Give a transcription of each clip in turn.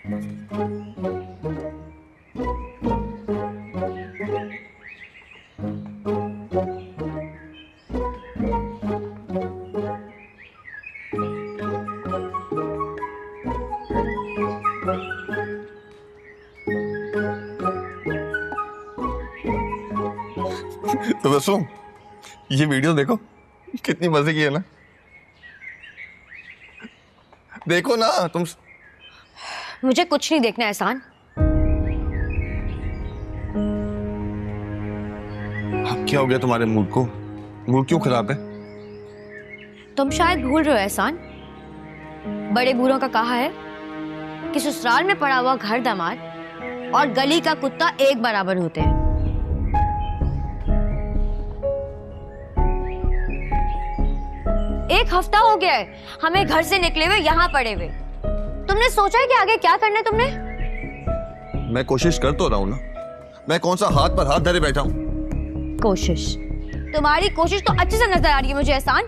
तो दोस्तों ये वीडियो देखो, कितनी मजे की है ना। देखो ना तुम। मुझे कुछ नहीं देखना एहसान। अब क्या हो गया तुम्हारे मूड को? मूड क्यों खराब है? तुम शायद भूल रहे हो एहसान, बड़े बूढ़ों का कहा है कि ससुराल में पड़ा हुआ घर दामाद और गली का कुत्ता एक बराबर होते हैं। एक हफ्ता हो गया है हमें घर से निकले हुए यहाँ पड़े हुए। तुमने सोचा है कि आगे क्या करना है तुमने? मैं कोशिश कर तो रहा हूं ना। मैं कौन सा हाथ पर हाथ धरे बैठा हूं? कोशिश? तुम्हारी कोशिश तो अच्छे से नजर आ रही है मुझे एहसान।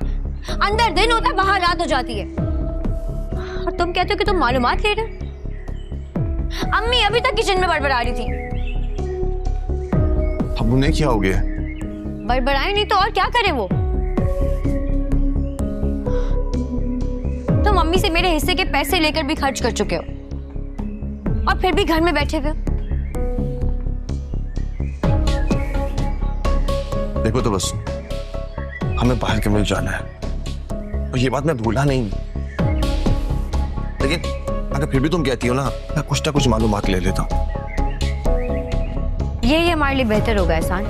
अंदर दिन होता है, बाहर रात हो जाती है। और तुम कहते हो कि तुम मालूमात ले रहे हो। अम्मी अभी तक किचन में बड़बड़ा रही थी। अब उन्हें क्या हो गया? बड़बड़ाए नहीं तो और क्या करें वो। तुम मम्मी से मेरे हिस्से के पैसे लेकर भी खर्च कर चुके हो और फिर भी घर में बैठे हुए हो। देखो तो बस, हमें बाहर के मुल्क जाना है और ये बात मैं भूला नहीं, लेकिन अगर फिर भी तुम कहती हो ना, मैं कुछ ना कुछ मालूमात ले लेता हूँ। ये हमारे लिए बेहतर होगा एहसान।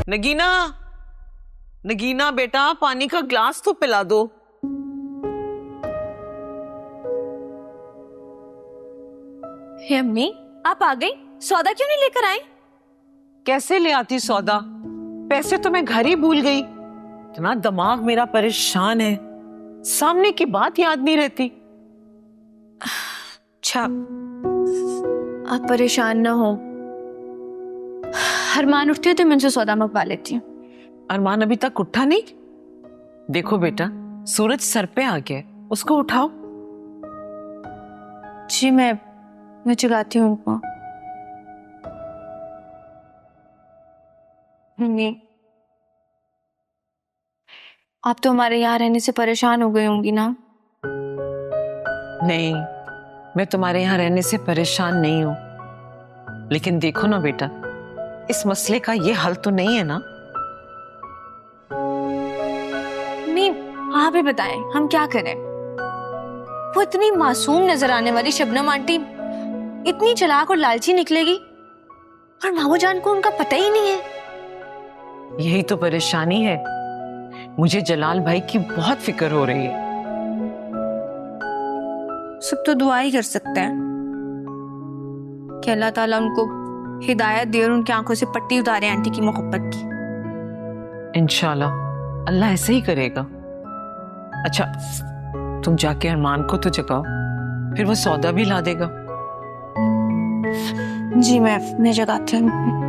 नगीना, नगीना बेटा पानी का ग्लास तो पिला दो। हे अम्मी, आप आ गई? सौदा क्यों नहीं लेकर आई? कैसे ले आती सौदा? पैसे तो मैं घर ही भूल गई। इतना दिमाग मेरा परेशान है, सामने की बात याद नहीं रहती। अच्छा, आप परेशान ना हो। अरमान उठते हो तो मैं उनसे सौदा मंगवा लेती हूँ। अरमान अभी तक उठा नहीं? देखो बेटा, सूरज सर पे आ गया, उसको उठाओ। जी मैं जगाती हूँ उनको। मम्मी, आप तो हमारे यहाँ रहने से परेशान हो गई होंगी ना? नहीं, मैं तुम्हारे यहाँ रहने से परेशान नहीं हूं, लेकिन देखो ना बेटा, इस मसले का ये हल तो नहीं है ना। मम्मी, आप ही बताएं हम क्या करें? वो इतनी मासूम नजर आने वाली शबनम आंटी इतनी चालाक और लालची निकलेगी और मामू जान को उनका पता ही नहीं है। यही तो परेशानी है। मुझे जलाल भाई की बहुत फिक्र हो रही है। सब तो दुआ ही कर सकते हैं कि अल्लाह ताला उनको हिदायत दे और उनकी आंखों से पट्टी उतारे आंटी की मोहब्बत की। इंशाल्लाह अल्लाह ऐसे ही करेगा। अच्छा, तुम जाके अरमान को तो जगाओ, फिर वो सौदा भी ला देगा। जी मैं जगाती हूँ।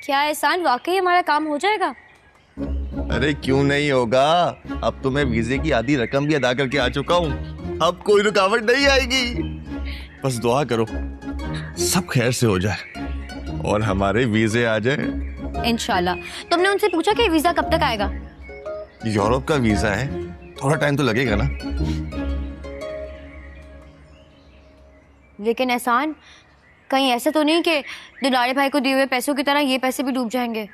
क्या एहसान, वाकई हमारा काम हो जाएगा? अरे क्यों नहीं होगा, अब तो मैं वीजे की आधी रकम भी अदा करके आ चुका हूँ। अब कोई रुकावट नहीं आएगी। बस दुआ करो सब खैर से हो जाए और हमारे वीजे आ जाए इंशाल्लाह। तुमने उनसे पूछा कि वीजा कब तक आएगा? यूरोप का वीजा है, थोड़ा टाइम तो लगेगा ना। लेकिन एहसान, कहीं ऐसे तो नहीं कि दुलारे भाई को दिए हुए पैसों की तरह ये पैसे भी डूब जाएंगे?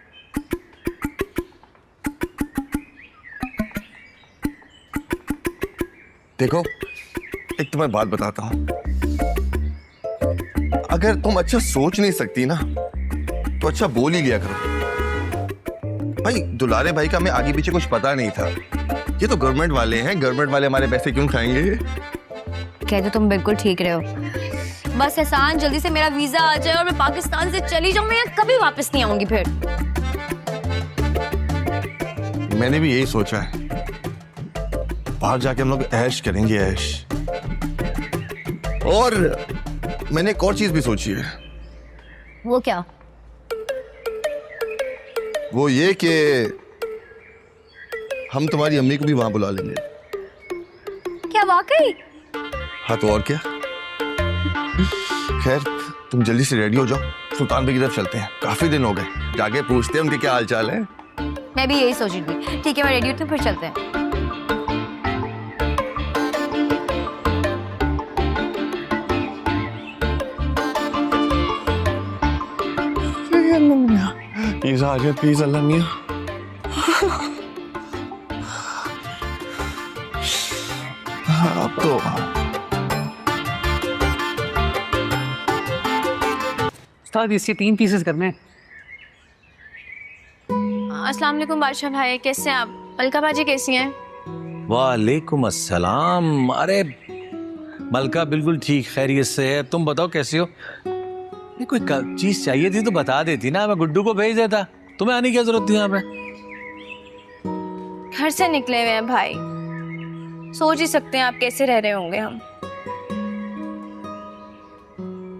देखो, एक तुम्हें बात बताता हूँ, अगर तुम अच्छा सोच नहीं सकती ना तो अच्छा बोल ही लिया करो। भाई दुलारे भाई का मैं आगे पीछे कुछ पता नहीं था, ये तो गवर्नमेंट वाले हैं, गवर्नमेंट वाले हमारे पैसे क्यों खाएंगे? कहते तुम बिल्कुल ठीक रहे हो। बस एहसान जल्दी से मेरा वीजा आ जाए और मैं पाकिस्तान से चली जाऊं, मैं यहाँ कभी वापस नहीं आऊंगी फिर। मैंने भी यही सोचा है, बाहर जाके हम लोग ऐश करेंगे, ऐश। और मैंने एक और चीज भी सोची है। वो क्या? वो ये कि हम तुम्हारी अम्मी को भी वहां बुला लेंगे। क्या वाकई? हाँ तो और क्या। खैर तुम जल्दी से रेडी हो जाओ, सुल्तान भाई की तरफ चलते हैं, काफी दिन हो गए, जाके पूछते हैं उनके क्या हाल चाल है। मैं भी यही सोच रही थी। ठीक है मैं रेडी होती हूँ, फिर चलते हैं। प्लीज आ जाए, प्लीज अल्लाह मियां। अब तो उस्ताद इसके 3 पीसेस करने हैं। अस्सलाम वालेकुम बादशाह भाई, कैसे हैं आप? मलका बाजी कैसी हैं? वालेकुम अस्सलाम। अरे मलका बिल्कुल ठीक खैरियत से है, तुम बताओ कैसे हो? ये कोई चीज चाहिए थी तो बता देती ना, मैं गुड्डू को भेज देता। तुम्हें आने की क्या जरूरत थी यहाँ पे? घर से निकले हुए हैं भाई, सोच ही सकते हैं आप कैसे रह रहे होंगे हम।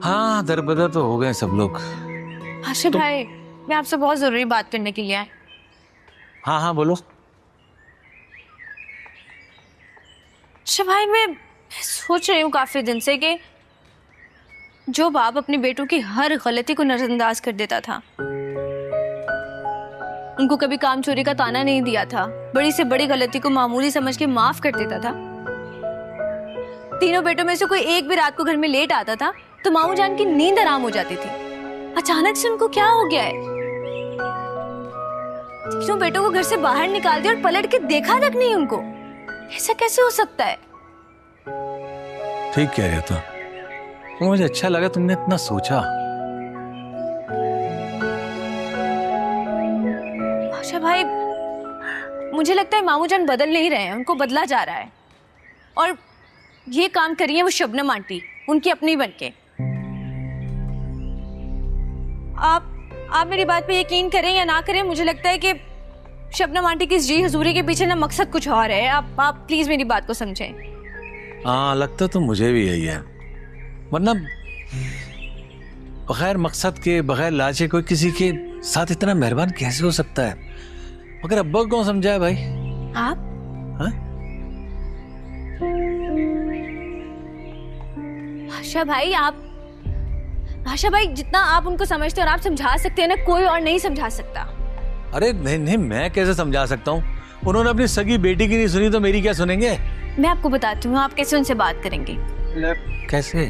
हाँ दरबदर तो हो गए सब लोग। बादशाह भाई मैं आपसे बहुत जरूरी बात करने के लिए आया। हाँ हाँ बोलो। अच्छा भाई मैं सोच रही हूँ काफी दिन से कि जो बाप अपने बेटों की हर गलती को नजरअंदाज कर देता था, उनको कभी काम चोरी का ताना नहीं दिया था, बड़ी से बड़ी गलती को मामूली समझ के माफ कर देता था, तीनों बेटों में से कोई एक भी रात को घर में लेट आता था तो मामू जान की नींद आराम हो जाती थी। अचानक से उनको क्या हो गया है? तीनों बेटों को घर से बाहर निकाल दिया और पलट के देखा तक नहीं उनको। ऐसा कैसे हो सकता है? ठीक कह रहे हो तो मुझे अच्छा लगा तुमने इतना सोचा। अच्छा भाई मुझे लगता है मामू जान बदल नहीं रहे हैं, उनको बदला जा रहा है। और ये काम करी है वो शबनम आंटी, उनकी अपनी बनके। आप मेरी बात पे यकीन करें या ना करें, मुझे लगता है कि शबनम आंटी की इस जी हजूरी के पीछे ना मकसद कुछ और है। आप प्लीज मेरी बात को समझें। हाँ लगता तो मुझे भी यही है, वरना बगैर मकसद के बगैर लाचे कोई किसी के साथ इतना मेहरबान कैसे हो सकता है? मगर अब्बा को समझाए भाई? आप हाँ? भाषा भाई जितना आप उनको समझते हो और आप समझा सकते हैं ना, कोई और नहीं समझा सकता। अरे नहीं नहीं, मैं कैसे समझा सकता हूँ? उन्होंने अपनी सगी बेटी की नहीं सुनी तो मेरी क्या सुनेंगे? मैं आपको बताती हूँ आप कैसे उनसे बात करेंगे। कैसे?